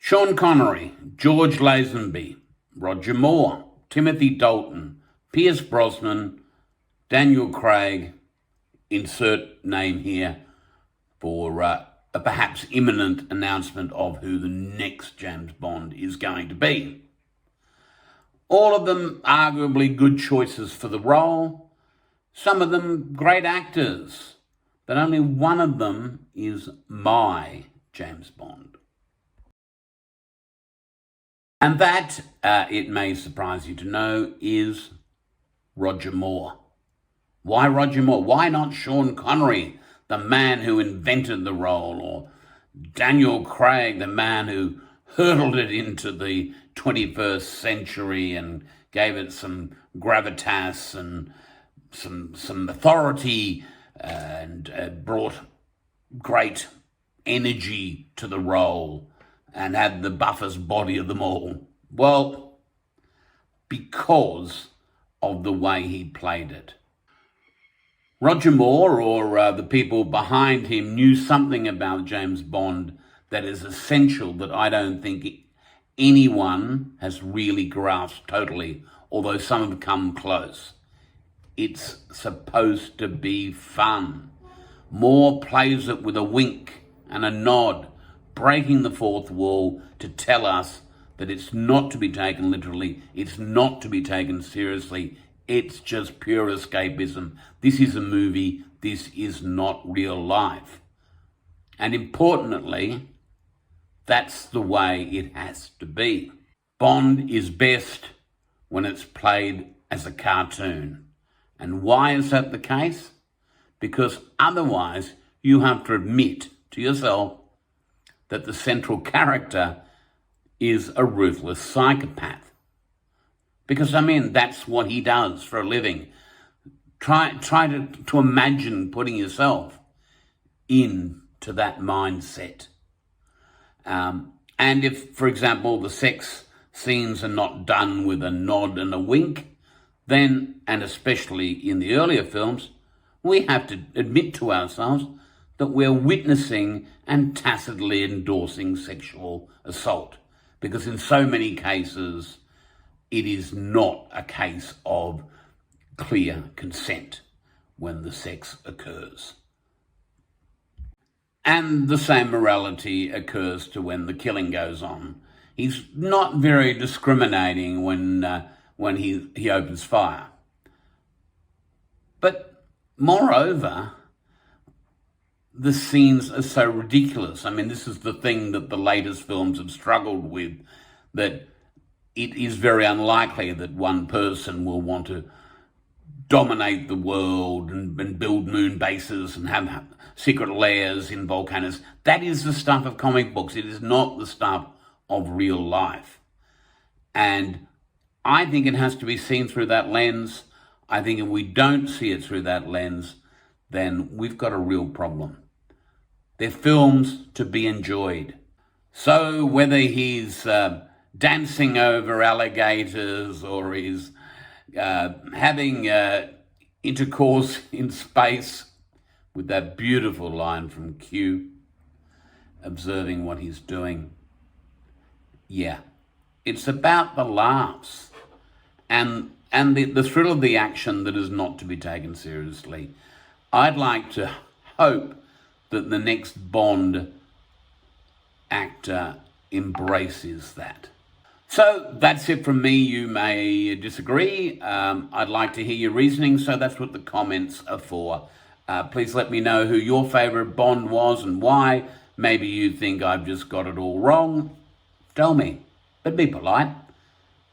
Sean Connery, George Lazenby, Roger Moore, Timothy Dalton, Pierce Brosnan, Daniel Craig, insert name here for a perhaps imminent announcement of who the next James Bond is going to be. All of them arguably good choices for the role, some of them great actors, but only one of them is my James Bond. And that, it may surprise you to know, is Roger Moore. Why Roger Moore? Why not Sean Connery, the man who invented the role, or Daniel Craig, the man who hurtled it into the 21st century and gave it some gravitas and some authority and brought great energy to the role and had the buffest body of them all? Well, because of the way he played it. Roger Moore, or the people behind him, knew something about James Bond that is essential that I don't think anyone has really grasped totally, although some have come close. It's supposed to be fun. Moore plays it with a wink and a nod, breaking the fourth wall to tell us that it's not to be taken literally, it's not to be taken seriously, it's just pure escapism. This is a movie, this is not real life. And importantly, that's the way it has to be. Bond is best when it's played as a cartoon. And why is that the case? Because otherwise you have to admit to yourself that the central character is a ruthless psychopath. Because, that's what he does for a living. Try to imagine putting yourself into that mindset. And if, for example, the sex scenes are not done with a nod and a wink, then, and especially in the earlier films, we have to admit to ourselves that we're witnessing and tacitly endorsing sexual assault. Because in so many cases, it is not a case of clear consent when the sex occurs. And the same morality occurs to when the killing goes on. He's not very discriminating when he opens fire. But moreover, the scenes are so ridiculous. This is the thing that the latest films have struggled with, that it is very unlikely that one person will want to dominate the world and build moon bases and have secret lairs in volcanoes. That is the stuff of comic books. It is not the stuff of real life. And I think it has to be seen through that lens. I think if we don't see it through that lens, then we've got a real problem. They're films to be enjoyed. So whether he's dancing over alligators or he's having intercourse in space with that beautiful line from Q, observing what he's doing, yeah, it's about the laughs and the thrill of the action that is not to be taken seriously. I'd like to hope that the next Bond actor embraces that. So that's it from me. You may disagree. I'd like to hear your reasoning, so that's what the comments are for. Please let me know who your favourite Bond was and why. Maybe you think I've just got it all wrong. Tell me, but be polite.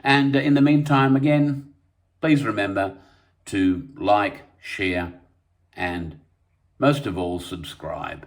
And in the meantime, again, please remember to like, share, and most of all, subscribe.